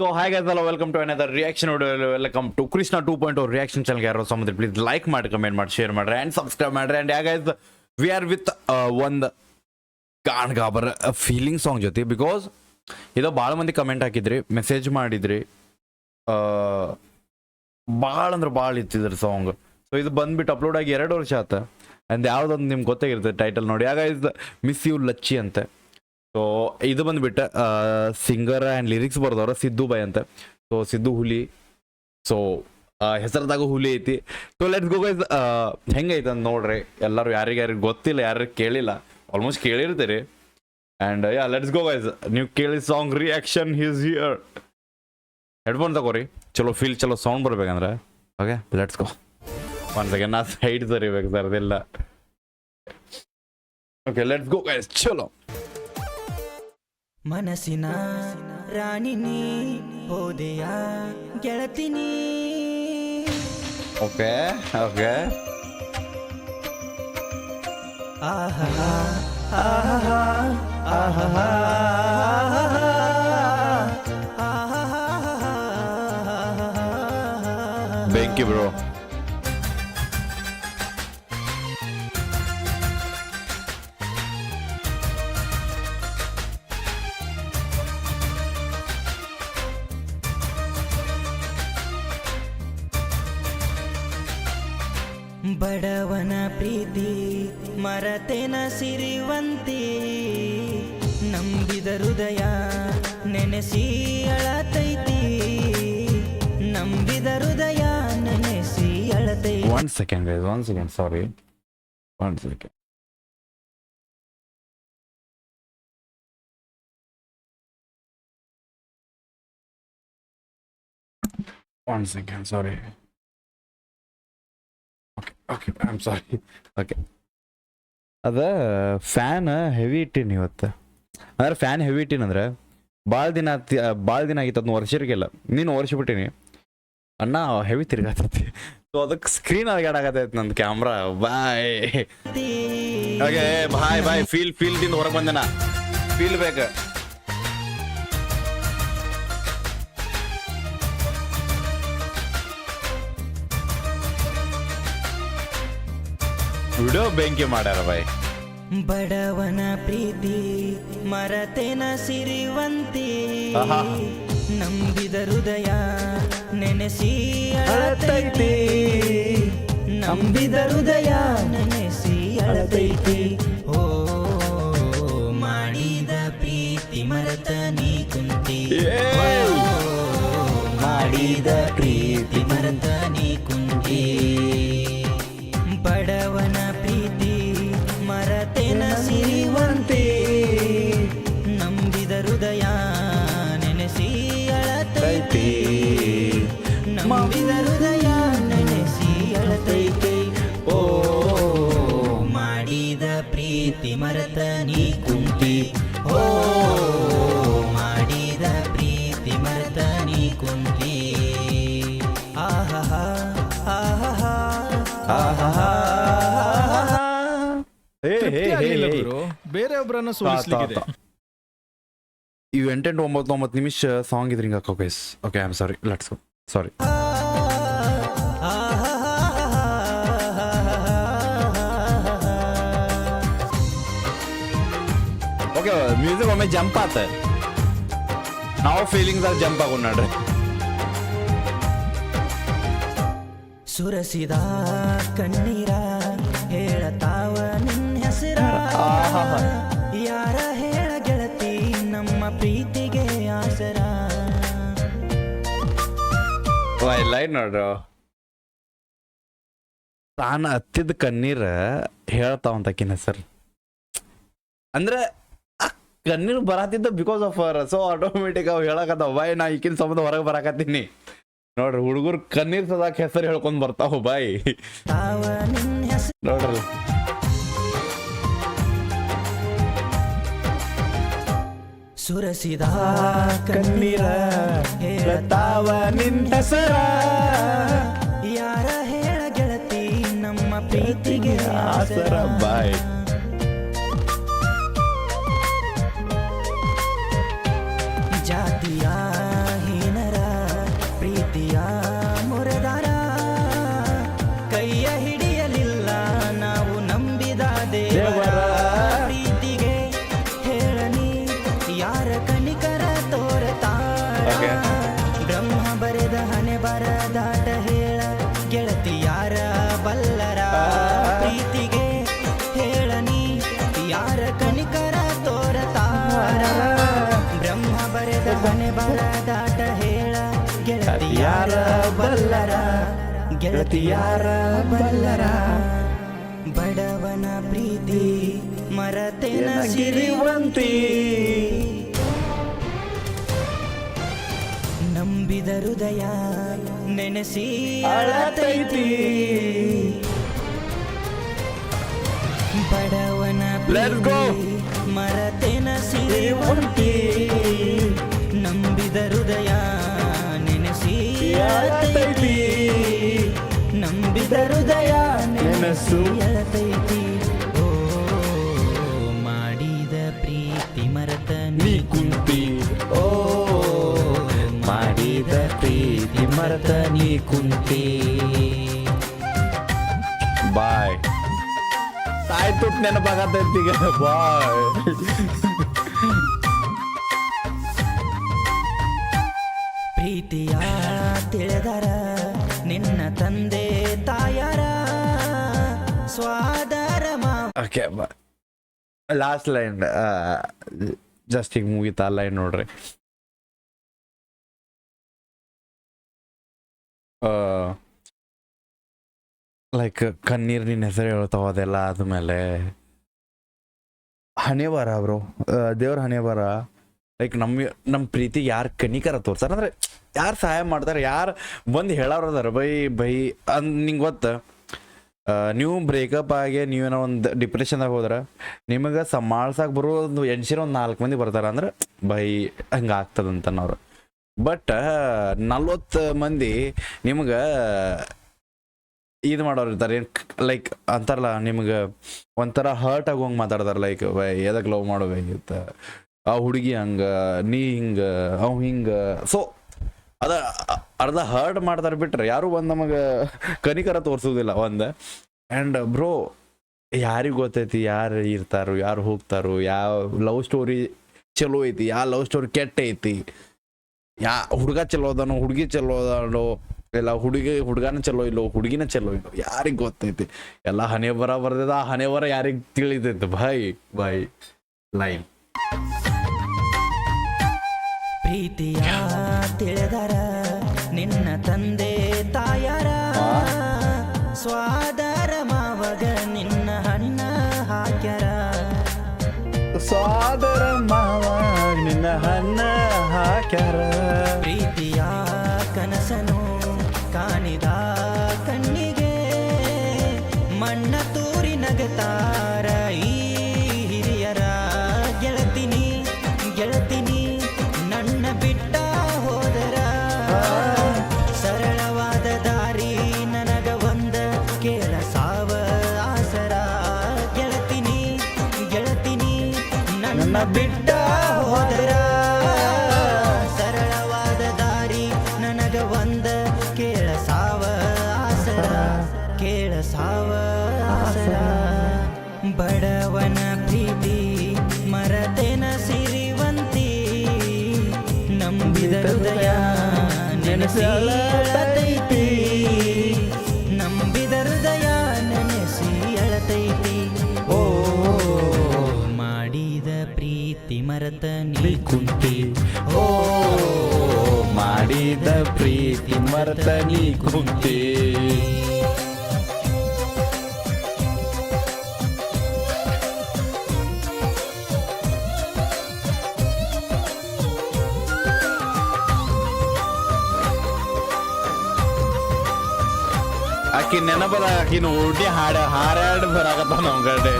So hi guys, hello, welcome to another reaction video. Welcome to Krishna 2.0 reaction channel. ಯಾರು ಸಮುದ್ರ please like ಮಾಡಿ, comment ಮಾಡಿ, share ಮಾಡ್ರಿ and subscribe ಮಾಡ್ರಿ. And guys we are with ಒಂದು ಗಾಣಗಾಬರ್ feeling song ಜೊತೆ, because ಇದು ಭಾಳ ಮಂದಿ ಕಮೆಂಟ್ ಹಾಕಿದ್ರಿ, ಮೆಸೇಜ್ ಮಾಡಿದ್ರಿ, ಭಾಳ ಅಂದ್ರೆ ಭಾಳ ಇತ್ತಿದ್ರಿ ಸಾಂಗ್. ಸೊ ಇದು ಬಂದ್ಬಿಟ್ಟು ಅಪ್ಲೋಡ್ ಆಗಿ 2 ವರ್ಷ ಆತ. ಅಂಡ್ ಯಾವುದೊಂದು ನಿಮ್ಗೆ ಗೊತ್ತಾಗಿರ್ತದೆ ಟೈಟಲ್ ನೋಡಿ. ಗೈಸ್ ಮಿಸ್ ಯು ಲಚ್ಚಿ ಅಂತೆ. ಸೊ ಇದು ಬಂದ್ಬಿಟ್ಟು ಸಿಂಗರ್ ಆ್ಯಂಡ್ ಲಿರಿಕ್ಸ್ ಬರ್ದವ್ರ ಸಿದ್ದು ಬಾಯ್ ಅಂತ. ಸೊ ಸಿದ್ದು ಹುಲಿ, ಸೊ ಹೆಸರದಾಗ ಹುಲಿ ಐತಿ. So let's go guys. ಹೆಂಗೈತೆ ಅಂತ ನೋಡ್ರಿ. ಎಲ್ಲರೂ ಯಾರಿಗ್ಯಾರಿಗೆ ಗೊತ್ತಿಲ್ಲ, ಯಾರು ಕೇಳಿಲ್ಲ, ಆಲ್ಮೋಸ್ಟ್ ಕೇಳಿರ್ತೀರಿ. And yeah let's go guys. ನೀವು ಕೇಳಿ song reaction is here. Headphone ತಗೋರಿ, ಚಲೋ ಫೀಲ್, ಚಲೋ ಸೌಂಡ್ ಬರ್ಬೇಕಂದ್ರೆ. Okay let's go. One second, ನಾ ಸೈಡ್ ಸರಿಬೇಕು ಸರ್, ಅದೆಲ್ಲ. ಓಕೆ ಲೆಟ್ಸ್ ಗೋ ಗೈಸ್, ಚಲೋ. ಮನಸ್ಸಿನ ರಾಣಿನಿ ಹೋದೆಯ ಗೆಳತಿನಿ. Okay okay. ಆಹಾ ಆಹಾ ಆಹಾ ಬೆಂಕಿ ಬ್ರೋ. ಬಡವನ ಪ್ರೀತಿ ಮರತೆನ ಸಿರಿವಂತಿ, ನಂಬಿದ ಹೃದಯ ನೆನೆಸಿ ಅಳತೈತಿ, ನಂಬಿದ ಹೃದಯ ನೆನೆಸಿ ಅಳತೈತಿ. One second guys, 1 second, sorry. 1 second. One second, sorry. Okay, I'm sorry. Okay. ಅದ ಫ್ಯಾನ್ ಹೆವಿ ಇಟ್ಟಿನಿ ಇವತ್ತು. ಅಂದ್ರೆ ಫ್ಯಾನ್ ಹೆವಿ ಇಟ್ಟಿನಿ ಅಂದ್ರೆ ಭಾಳ ದಿನ ಆಗಿತ್ತು, ಅದನ್ನ ವರ್ಷರಿಗೆಲ್ಲ ನೀನು ವರ್ಷಬಿಟ್ಟಿನಿ ಅಣ್ಣ, ಹೆವಿ ತಿರ್ಗಾತೈತಿ. ಸೊ ಅದಕ್ಕೆ ಸ್ಕ್ರೀನ್ ಅರ್ಗಾಡಾಗತ್ತೈತಿ ನಂದು ಕ್ಯಾಮ್ರಾ. ಬಾಯ್ ಓಕೆ ಬಾಯ್ ಬಾಯ್. ಫೀಲ್ದಿಂದ ಹೊರಗೆ ಬಂದೇನ, ಫೀಲ್ ಬೇಕು. ವಿಡಿಯೋ ಬೆಂಕಿ ಮಾಡ್ಯಾರ ಬಾಯ್. ಬಡವನ ಪ್ರೀತಿ ಮರತೆನ ಸಿರಿವಂತಿ, ನಂಬಿದ ಹೃದಯ ನೆನೆಸಿ ಅಳತೈತಿ, ನಂಬಿದ ಹೃದಯ ನೆನೆಸಿ ಅಳತೈತಿ. ಓ ಮಾಡಿದ ಪ್ರೀತಿ ಮರತ ನೀ ಕುಂತಿ, ಮಾಡಿದ ಪ್ರೀತಿ ಮರತ ನೀ ಕುಂತಿ. ಬಡವನ ಪ್ರೀತಿ ಮರತೆನ ಸಿರಿವಂತಿ, ನಂಬಿದ ಹೃದಯ ನೆನೆಸಿ ಅಳತೈತಿ, ನಂಬಿದ ಹೃದಯ ನೆನೆಸಿ ಅಳತೈತಿ. ಓ ಮಾಡಿದ ಪ್ರೀತಿ ಮರತ ನೀ ಕುಂತಿ, ಓ ಮಾಡಿದ ಪ್ರೀತಿ ಮರತ ನೀ ಕುಂತಿ. ಆಹಾ ಆಹಾ ಬೇರೆಯೊಬ್ಬರನ್ನ ಸೋಲಿಸಲಿಕ್ಕಿದೆ. ಇವು 8-9 ನಿಮಿಷ ಸಾಂಗ್ ಇದ್ರಿ ಹಿಂಗೆ ಹಾಕೋ guys. Okay I am sorry, let's go. Sorry. Okay music ಒಮ್ಮೆ ಜಂಪ್ ಆತ, ನಾವು ಫೀಲಿಂಗ್ಸ್ ಅಲ್ಲಿ ಜಂಪ್ ಆಗೋಣ ನೋಡ್ರಿ. ಸುರಸಿದ ಕಣ್ಣೀರ ಹೇಳತಾವ ನಿನ್ನ ಹೆಸರ, ಯಾರ ಹೇಳ ಗೆಳತಿ ನಮ್ಮ ಪ್ರೀತಿಗೆ ಆಸರ. ಲೈನ್ ನೋಡ್ರು, ತಾನು ಹತ್ತಿದ ಕಣ್ಣೀರ ಹೇಳ್ತಾವಂತಕಿನ ಹೆಸರು. ಅಂದ್ರೆ ಕಣ್ಣೀರು ಬರತ್ತಿದ್ದ ಬಿಕಾಸ್ ಆಫ್ ಅವರ್. ಸೊ ಆಟೋಮೆಟಿಕ್ ಅವ್ ಹೇಳಕತ್ತಾವ, ಬಾಯ್ ನಾ ಈಕಿನ ಸಂಬಂಧ ಹೊರಗೆ ಬರಾಕತ್ತೀನಿ ನೋಡ್ರಿ. ಹುಡುಗರು ಕಣ್ಣೀರ್ ಸದಾಕ ಹೆಸರು ಹೇಳ್ಕೊಂಡ್ ಬರ್ತಾವ ಬಾಯ್ ನೋಡ್ರಿ. ಸುರಸಿದ ಕಣ್ಣೀರ ಹೇಳತಾವ ನಿನ್ನ ಹೆಸರ, ಯಾರ ಹೇಳ ಗೆಳತಿ ನಮ್ಮ ಪ್ರೀತಿಗೆ ಆಸರ. ಬಾಯ್ ಜಾತಿಯ ಹೀನ ಹಣೆ ಬರದಾಟ ಹೇಳ ಗೆಳತಿಯಾರ ಬಲ್ಲರ ಗೆಳತಿಯಾರ ಬಲ್ಲರ ಬಡವನ ಪ್ರೀತಿ ಮರತೆನ ಸಿರಿವಂತಿ ನಂಬಿದ ಹೃದಯ ನೆನೆಸಿ ಅಳತೈತಿ ಬಡವನ Let's go. ಪ್ರೀತಿ ಮರತೆನ ಸಿರಿವಂತಿ ನಂಬಿದ ಹೃದಯ ನೆನೆಸಿ ಅಳತೈತಿ ನಂಬಿದ ಹೃದಯ ನೆನೆಸಿ ಅಳತೈತಿ ಓ ಮಾಡಿದ ಪ್ರೀತಿ ಮರತ ನೀ ಕುಂತಿ ಓ ಮಾಡಿದ ಪ್ರೀತಿ ಮರತ ನೀ ಕುಂತಿ ಬಾಯ್ ಸಾಯ್ತು ನೆನಪಾಗತ್ತೈತಿ ಈಗ ಬಾಯ್ ಪ್ರೀತಿಯ ತಿಳಿದರ ನಿನ್ನ ತಂದೆ ತಾಯರ ಸ್ವಾದರ ಮಾವ ಓಕೆ ಲಾಸ್ಟ್ ಲೈನ್ ಜಸ್ಟ್ ಈಗ ಮುಗಿತಾ ಲೈನ್ ನೋಡ್ರಿ ಲೈಕ್ ಕಣ್ಣೀರ್ ನಿನ್ನ ಹೆಸರು ಹೇಳ್ತಾವ ಅದೆಲ್ಲ ಆದ್ಮೇಲೆ ಹಣೆ ಬರ ಬ್ರೋ ದೇವ್ರ ಹಣೆ ಬರ ಲೈಕ್ ನಮ್ಮ ಪ್ರೀತಿಗೆ ಯಾರು ಕನಿಕರ ತೋರ್ಸಾರ ಅಂದ್ರೆ ಯಾರು ಸಹಾಯ ಮಾಡ್ತಾರೆ ಯಾರು ಬಂದು ಹೇಳೋರು ಅದಾರ ಬೈ ನಿಂಗೆ ಗೊತ್ತ ನೀವು ಬ್ರೇಕಪ್ ಆಗಿ ನೀವೇನೋ ಒಂದು ಡಿಪ್ರೆಷನ್ದಾಗ ಹೋದ್ರೆ ನಿಮಗೆ ಸಂಭಾಳ್ಸಕ್ಕೆ ಬರೋ ಒಂದು ಎಣ್ಸಿರ ಒಂದು 4 ಮಂದಿ ಬರ್ತಾರೆ ಅಂದ್ರೆ ಹಂಗೆ ಆಗ್ತದಂತನವ್ರು ಬಟ್ 40 ಮಂದಿ ನಿಮ್ಗೆ ಇದು ಮಾಡೋರು ಇರ್ತಾರೆ ಲೈಕ್ ಅಂತಾರಲ್ಲ ನಿಮ್ಗೆ ಒಂಥರ ಹರ್ಟ್ ಆಗೋಂಗೆ ಮಾತಾಡ್ತಾರೆ ಲೈಕ್ ಎದಕ್ಕೆ ಲವ್ ಮಾಡೋಬೇಕಿತ್ತ ಆ ಹುಡುಗಿ ಹಂಗೆ ನೀ ಹಿಂಗೆ ಅವ್ ಹಿಂಗೆ ಸೊ ಅದ ಅರ್ಧ ಹರ್ಟ್ ಮಾಡ್ತಾರೆ ಬಿಟ್ರೆ ಯಾರು ಒಂದು ನಮಗೆ ಕನಿಕರ ತೋರಿಸೋದಿಲ್ಲ ಒಂದು ಆ್ಯಂಡ್ ಬ್ರೋ ಯಾರಿಗೆ ಗೊತ್ತೈತಿ ಯಾರು ಇರ್ತಾರೋ ಯಾರು ಹೋಗ್ತಾರೋ ಯಾವ ಲವ್ ಸ್ಟೋರಿ ಚಲೋ ಐತಿ ಯಾವ ಲವ್ ಸ್ಟೋರಿ ಕೆಟ್ಟ ಐತಿ ಹುಡುಗ ಚಲೋ ಅದಾನೋ ಹುಡುಗಿ ಚಲೋ ಅದಾನೋ ಇಲ್ಲ ಹುಡುಗನ ಚಲೋ ಇಲ್ಲೋ ಹುಡುಗಿನ ಚಲೋ ಇಲ್ಲೋ ಯಾರಿಗೆ ಗೊತ್ತೈತಿ ಎಲ್ಲ ಹಣೆ ಬರ ಬರ್ದಿದ ಆ ಹಣೆ ಬರ ಯಾರಿಗೆ ತಿಳಿತೈತಿ ಬಾಯ್ ಲೈನ್ ಪ್ರೀತಿಯ ತಿಳಿದರ ನಿನ್ನ ತಂದೆ ತಾಯರ ಸ್ವಾದರ ಮಾವಗ ನಿನ್ನ ಹಣ್ಣ ಹಾಕ್ಯಾರ ಸೋದರ ಮಾವ ನಿನ್ನ ಹಣ್ಣ ಹಾಕ್ಯಾರ ಪ್ರೀತಿಯ ಕನಸನು ಕಾಣಿದ ಕಣ್ಣಿಗೆ ಮಣ್ಣ ತೂರಿ ನಗತಾರ ಈ ಹಿರಿಯರ ಗೆಳತಿನಿ ನನ್ನ ಬಿಟ್ಟ ಹೋದರ ಸರಳವಾದ ದಾರಿ ನನಗ ಒಂದ ಕೇಳ ಸಾವ ಆಸರ ಗೆಳತಿನಿ ನನ್ನ ಬಿಟ್ಟ ಹೋದರ ಸರಳವಾದ ದಾರಿ ನನಗ ಒಂದ ಕೇಳ ಸಾವ ಆಸರ ಬಡವನ ಪ್ರೀತಿ ಮರತೆನ ಸಿರಿವಂತಿ ನಂಬಿದ ಹೃದಯ ನೆನೆಸಿ ಅಳತೈತಿ ನಂಬಿದ ಹೃದಯ ನೆನೆಸಿ ಅಳತೈತಿ ಓ ಮಾಡಿದ ಪ್ರೀತಿ ಮರತ ನೀ ಕುಂತಿ ಓ ಮಾಡಿದ ಪ್ರೀತಿ ಮರ್ತ ನೀ ಕುಂತಿ ಆಕಿ ನೆನಪದ ಆಕಿನ ಓಡಿ ಹಾರಾಡಿ ಬರಾಕತ್ತ ನಮ್ ಕಡೆ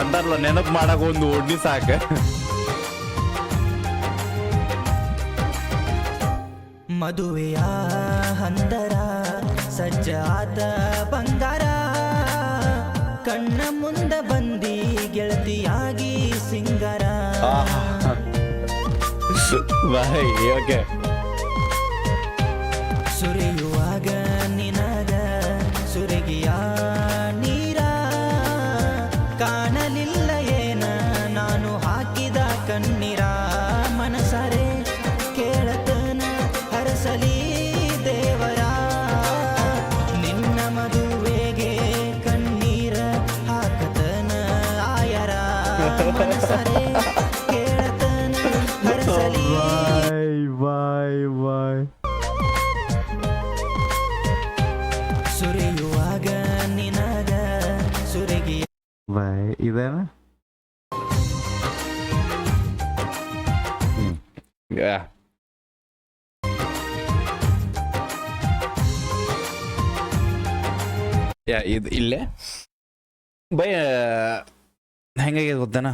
ಅಂತಾರಲ್ಲ ನೆನಪು ಮಾಡಕ್ ಒಂದು ಓಡ್ನಿ ಸಾಕ ಮದುವೆಯ ಹಂದರ ಸಜ್ಜಾದ ಬಂಗಾರ ಕಣ್ಣ ಮುಂದ ಬಂದಿ ಗೆಳತಿಯಾಗಿ ಸಿಂಗಾರ ಬಾಯ್ ಓಕೆ ಸುರಿಯುವಾಗ ನಿನಗ ಸುರಗಿಯ ನೀರ ಕಾಣಲಿಲ್ಲ ಏನ ನಾನು ಹಾಕಿದ ಕಣ್ಣೀರ ಮನಸರೆ ಕೇಳತನ ಹರಸಲಿ ದೇವರ ನಿನ್ನ ಮದುವೆಗೆ ಕಣ್ಣೀರ ಹಾಕತನ ಆಯರ ಮನಸರೆ ಕೇಳತನ ಹರಸಲಿ ಬಾಯ್ ಸುರಿಯುವಾಗ ನಿನಗ ಸುರಗಿ ಬಾಯ್ ಇದೇನ ಇದು ಇಲ್ಲೇ ಬೈ ಹೆಂಗಾಗ್ಯದ ಗೊತ್ತೇನ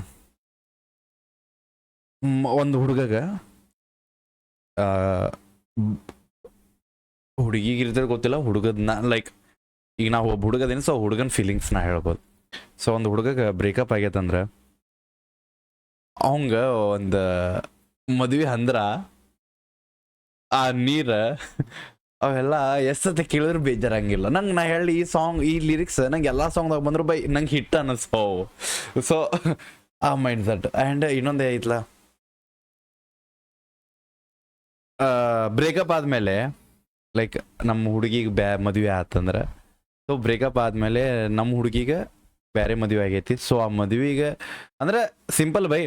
ಒಂದು ಹುಡುಗಗ ಹುಡುಗಿಗಿರ್ತದೆ ಗೊತ್ತಿಲ್ಲ ಹುಡುಗದನ್ನ ಲೈಕ್ ಈಗ ನಾವು ಒಬ್ಬ ಹುಡುಗದೇನು ಸೊ ಹುಡುಗನ ಫೀಲಿಂಗ್ಸ್ನ ಹೇಳ್ಬೋದು. ಸೊ ಒಂದು ಹುಡುಗಗೆ ಬ್ರೇಕಪ್ ಆಗೈತಂದ್ರೆ ಅವಂಗ ಒಂದು ಮದ್ವೆ ಅಂದ್ರ ಆ ನೀರು ಅವೆಲ್ಲ ಎಷ್ಟತೆ ಕೇಳಿದ್ರು ಬೇಜಾರಂಗಿಲ್ಲ. ನಂಗೆ ನಾ ಹೇಳಿ ಈ ಸಾಂಗ್ ಈ ಲಿರಿಕ್ಸ್ ನಂಗೆ ಎಲ್ಲ ಸಾಂಗ್ದಾಗ ಬಂದ್ರು ಬೈ ನಂಗೆ ಹಿಟ್ ಅನ್ನಿಸ್ತಾವು. ಸೊ ಆ ಮೈಂಡ್ ಸೆಟ್. ಆ್ಯಂಡ್ ಇನ್ನೊಂದೇ ಐತ್ಲ ಬ್ರೇಕಪ್ ಆದಮೇಲೆ ಲೈಕ್ ನಮ್ಮ ಹುಡುಗಿಗೆ ಮದುವೆ ಆತಂದ್ರೆ ಸೊ ಬ್ರೇಕಪ್ ಆದಮೇಲೆ ನಮ್ಮ ಹುಡುಗಿಗೆ ಬೇರೆ ಮದುವೆ ಆಗೈತಿ. ಸೊ ಆ ಮದುವೆಗೆ ಅಂದ್ರೆ ಸಿಂಪಲ್ ಬೈ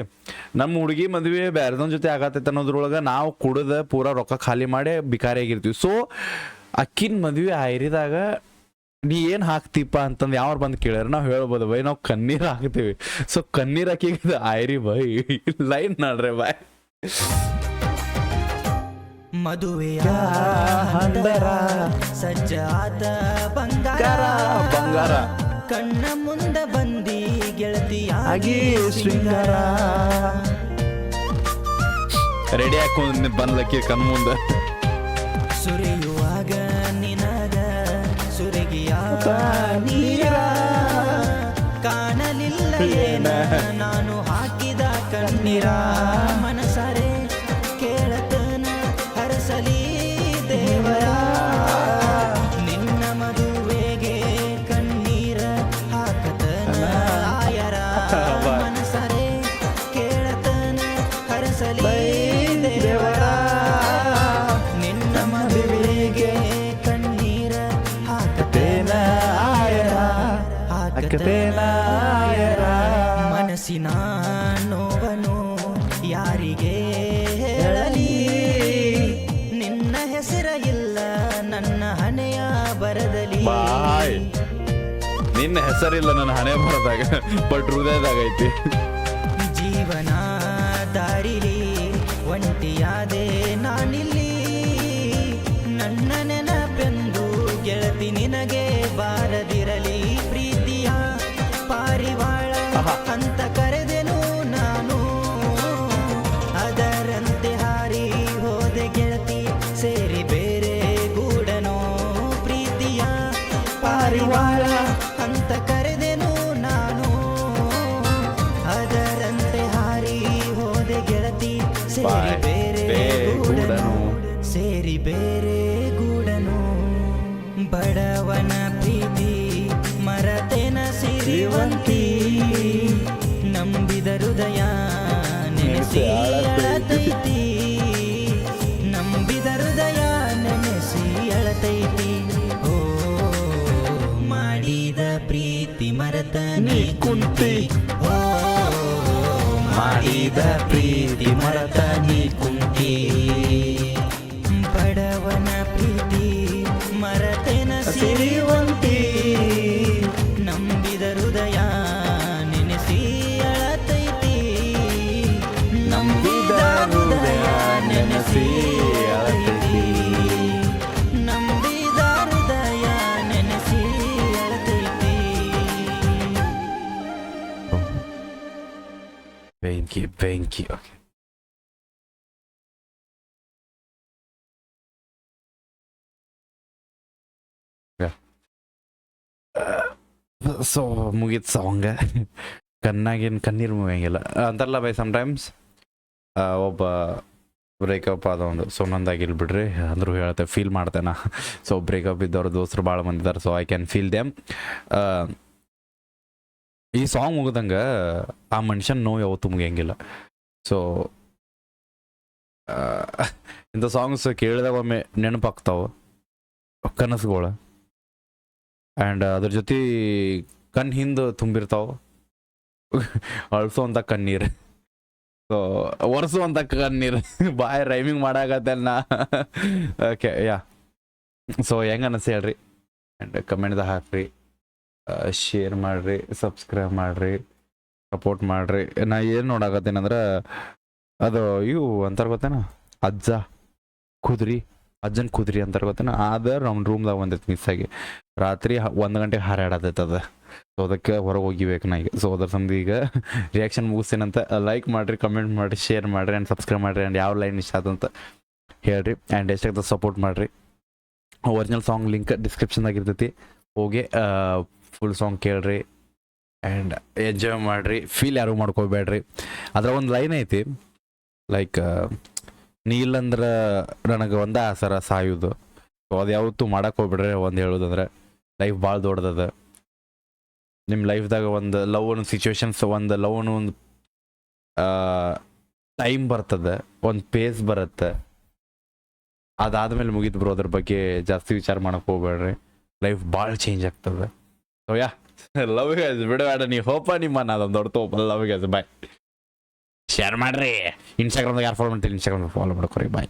ನಮ್ಮ ಹುಡುಗಿ ಮದುವೆ ಬೇರೆದೊಂದು ಜೊತೆ ಆಗತ್ತೈತೆ ಅನ್ನೋದ್ರೊಳಗೆ ನಾವು ಕುಡ್ದು ಪೂರಾ ರೊಕ್ಕ ಖಾಲಿ ಮಾಡಿ ಬಿಕಾರಿ ಆಗಿರ್ತೀವಿ. ಸೊ ಅಕ್ಕಿನ ಮದುವೆ ಆಯ್ರಿದಾಗ ನೀ ಏನು ಹಾಕ್ತೀಪ ಅಂತಂದು ಯಾರು ಬಂದು ಕೇಳ್ಯಾರ ನಾವು ಹೇಳ್ಬೋದು ಬೈ ನಾವು ಕಣ್ಣೀರು ಹಾಕ್ತೀವಿ. ಸೊ ಕಣ್ಣೀರು ಹಾಕಿದ ಆಯ್ರಿ ಬೈ ಲೈನ್ ನಾಡ್ರೆ ಬಾಯ್ ಮದುವೆಯ ಹಂದರ ಸಜ್ಜಾದ ಬಂಗಾರ ಕಣ್ಣ ಮುಂದ ಬಂದಿ ಗೆಳತಿಯಾಗಿ ಶೃಂಗಾರ ರೆಡಿ ಹಾಕೊಂಡು ಬಂದ್ಲಕ್ಕಿ ಕಣ್ ಮುಂದೆ ಸುರಿಯುವಾಗ ನಿನಗ ಸುರಗಿಯಾಗ ನೀರ ಕಾಣಲಿಲ್ಲ ಏನ ನಾನು ಹಾಕಿದ ಕಣ್ಣೀರ ಮನಸರೆ ಕೇಳತನ ಹರಸಲಿ ದೇವರ ನಿನ್ನ ಮದುವೆಗೆ ಕಣ್ಣೀರ ಹಾಕತನ ಆಯರ ಮನಸರೆ ಕೇಳತನ ಹರಸಲಿ ದೇವರ ನಿನ್ನ ಮದುವೆಗೆ ಕಣ್ಣೀರ ಹಾಕತೇನ ಆಯರ ಹಾಕತೇನ ಆಯರ ಮನಸ್ಸಿನ ನೋವನು ಯಾರಿಗೆ ಹೇಳಲಿ ನಿನ್ನ ಹೆಸರ ಇಲ್ಲ ನನ್ನ ಹಣೆಯ ಬರದಲಿ ಬಾಯ್ ನಿನ್ನ ಹೆಸರಿಲ್ಲ ನನ್ನ ಹಣೆ ಬರದಾಗ ಬಟ್ ಹೃದಯದಾಗ ಐತಿ. ಜೀವನ ದಾರಿಲಿ ಒಂಟಿಯಾದೆ ನಾನಿಲ್ಲಿ ನನ್ನ ನೆನಪೆಂದು ಗೆಳತಿ ನಿನಗೆ ಬಾರದಿರಲಿ ಪ್ರೀತಿಯ ಪಾರಿವಾಳ ಅಂತ ಕರೆದೆನು ನಾನು ಅದರಂತೆ ಹಾರಿ ಹೋದೆ ಗೆಳತಿ ಸೇರಿ ಬೇರೆ ಗೂಡನೋ ಪ್ರೀತಿಯ ಪಾರಿವಾಳ ಅಂತ ಕರೆದೆನು ನಾನು ಅದರಂತೆ ಹಾರಿ ಹೋದೆ ಗೆಳತಿ ಸೇರಿ ಬೇರೆ ಗೂಡನು ಸೇರಿ ಬೇರೆ ಗೂಡನು ಬಡವನ ಪ್ರೀತಿ ಮರತೆನ ಸಿರಿವಂತಿ ನಂಬಿದ ಹೃದಯ ನೆನೆಸಿ ಅಳತೈತಿ ನಂಬಿದ ಹೃದಯ ನೆನೆಸಿ ಅಳತೈತಿ ಓ ಮಾಡಿದ ಪ್ರೀತಿ ಮರತ ನೀ ಕುಂತಿ ಓ ಮಾಡಿದ ಪ್ರೀತಿ ಮರತ ನೀ ಕುಂತಿ ಬಡವನ ಪ್ರೀತಿ ಮರತೆನ ಸಿರಿವಂತಿ ನಂಬಿದ ಹೃದಯ ನೆನೆಸಿ ಅಳತೈತಿ ನಂಬಿದ ಹೃದಯ ನೆನೆಸಿ ಅಳತೈತಿ ನಂಬಿದ ಹೃದಯ ನೆನೆಸಿ ಅಳತೈತಿ ಬೆಂಕಿ ಓಕೆ ಸೊ ಮುಗೀತು ಸಾಂಗ ಕಣ್ಣಾಗೇನು ಕಣ್ಣೀರು ಮುಗಿಯಂಗಿಲ್ಲ ಅಂತಾರಲ್ಲ ಬೈ ಸಮ್ಟೈಮ್ಸ್ ಒಬ್ಬ ಬ್ರೇಕಪ್ ಆದ ಒಂದು ಸೊ ನಂದಾಗಿಲ್ ಬಿಡ್ರಿ ಅಂದರೂ ಹೇಳ್ತೆ ಫೀಲ್ ಮಾಡ್ತೇನೆ. ಸೊ ಬ್ರೇಕಪ್ ಇದ್ದವ್ರ ದೋಸ್ತರು ಭಾಳ ಮಂದಿ ಇದ್ದಾರೆ. So I can feel them. ಈ ಸಾಂಗ್ ಮುಗಿದಂಗೆ ಆ ಮನುಷ್ಯನ ನೋವು ಯಾವತ್ತೂ ಮುಗಿಯಂಗಿಲ್ಲ. ಸೊ ಇಂಥ ಸಾಂಗ್ಸ್ ಕೇಳಿದಾಗ ಒಮ್ಮೆ ನೆನಪಾಗ್ತಾವೆ ಕನಸುಗಳು ಆ್ಯಂಡ್ ಅದ್ರ ಜೊತೆ ಕಣ್ಣು ಹಿಂದೆ ತುಂಬಿರ್ತಾವೆ ಅಳ್ಸೋಂಥ ಕಣ್ಣೀರು. ಸೊ ಒರೆಸುವಂಥ ಕಣ್ಣೀರು. ಬಾಯ್ ರೈಮಿಂಗ್ ಮಾಡಾಕತ್ತಲ್ಲ. Okay yeah. ಸೊ ಹೆಂಗೆ ಅನಿಸ್ತು ಹೇಳ್ರಿ, ಆ್ಯಂಡ್ ಕಮೆಂಟ್ದಾಗ ಹಾಕ್ರಿ, ಶೇರ್ ಮಾಡಿರಿ, ಸಬ್ಸ್ಕ್ರೈಬ್ ಮಾಡಿರಿ, ಸಪೋರ್ಟ್ ಮಾಡಿರಿ. ನಾ ಏನು ನೋಡಾಕತ್ತೇನಂದ್ರೆ ಅದು ಇವು ಅಂತಾರೆ ಗೊತ್ತೇನ, ಅಜ್ಜನ ಕುದುರೆ ಅಂತಾರೆ ಗೊತ್ತೇನ, ಅದು ನಮ್ಮ ರೂಮ್ದಾಗ ಒಂದೈತೆ ಮಿಸ್ ಆಗಿ. ರಾತ್ರಿ 1 ಗಂಟೆಗೆ ಹಾರಾಡತೈತೆ ಅದು. ಸೊ ಅದಕ್ಕೆ ಹೊರಗೆ ಹೋಗಿಬೇಕು ನಾ ಈಗ. ಸೊ ಅದ್ರ ಸಂಬಂಧ ಈಗ ರಿಯಾಕ್ಷನ್ ಮುಗಿಸ್ತೇನಂತ. ಲೈಕ್ ಮಾಡಿರಿ, ಕಮೆಂಟ್ ಮಾಡಿರಿ, ಶೇರ್ ಮಾಡಿರಿ ಆ್ಯಂಡ್ ಸಬ್ಸ್ಕ್ರೈಬ್ ಮಾಡಿರಿ. ಆ್ಯಂಡ್ ಯಾವ ಲೈನ್ ಇಷ್ಟ ಆದಂತ ಹೇಳ್ರಿ, ಆ್ಯಂಡ್ ಎಷ್ಟಾಗ್ತದೆ ಸಪೋರ್ಟ್ ಮಾಡಿರಿ. ಒರಿಜಿನಲ್ ಸಾಂಗ್ ಲಿಂಕ್ ಡಿಸ್ಕ್ರಿಪ್ಷನ್ದಾಗ ಇರ್ತೈತಿ, ಹೋಗಿ ಫುಲ್ ಸಾಂಗ್ ಕೇಳ್ರಿ ಆ್ಯಂಡ್ ಎಂಜಾಯ್ ಮಾಡಿರಿ. ಫೀಲ್ ಯಾರು ಮಾಡ್ಕೋಬೇಡ್ರಿ. ಅದ್ರ ಒಂದು ಲೈನ್ ಐತಿ, ಲೈಕ್ ನೀ ಇಲ್ಲಂದ್ರೆ ನನಗೆ ಒಂದೇ ಆಸರ ಸಾಯೋದು. ಸೊ ಅದು ಯಾವತ್ತೂ ಮಾಡಕ್ಕೆ ಹೋಗ್ಬಿಡ್ರಿ. ಒಂದು ಹೇಳೋದಂದ್ರೆ ಲೈಫ್ ಭಾಳ ದೊಡ್ಡದದ. ನಿಮ್ಮ ಲೈಫ್ದಾಗ ಒಂದು ಲವ್ ಅನ್ನೋ ಸಿಚುವೇಶನ್ಸ್, ಒಂದು ಲವ್ ಅನ್ನೋ ಒಂದು ಟೈಮ್ ಬರ್ತದೆ, ಒಂದು ಪೇಸ್ ಬರುತ್ತೆ. ಅದಾದ್ಮೇಲೆ ಮುಗಿದು ಬರೋ ಅದ್ರ ಬಗ್ಗೆ ಜಾಸ್ತಿ ವಿಚಾರ ಮಾಡಕ್ಕೆ ಹೋಗ್ಬೇಡ್ರಿ. ಲೈಫ್ ಭಾಳ ಚೇಂಜ್ ಆಗ್ತದೆ. ಸೊ ಯಾ, ಲವ್ ಗ್ಯಾಸ್ ಬಿಡಬೇಡ. ನೀವು ಹೋಪ ನಿಮ್ಮ ಅದೊಂದು ದೊಡ್ಡ ತೋಪ. ಲವ್ ಗ್ಯಾಸ್ ಬಾಯ್. ಶೇರ್ ಮಾಡ್ರಿ. ಇನ್ಸ್ಟಾಗ್ರಾಮ್ದಾಗ ಯಾರು ಫಾಲೋ ಮಾಡ್ತೀರಿ, ಇನ್ಸ್ಟಾಗ್ರಾಮ್ದಾಗ ಫಾಲೋ ಮಾಡ್ಕೊರಿ. ಬಾಯ್.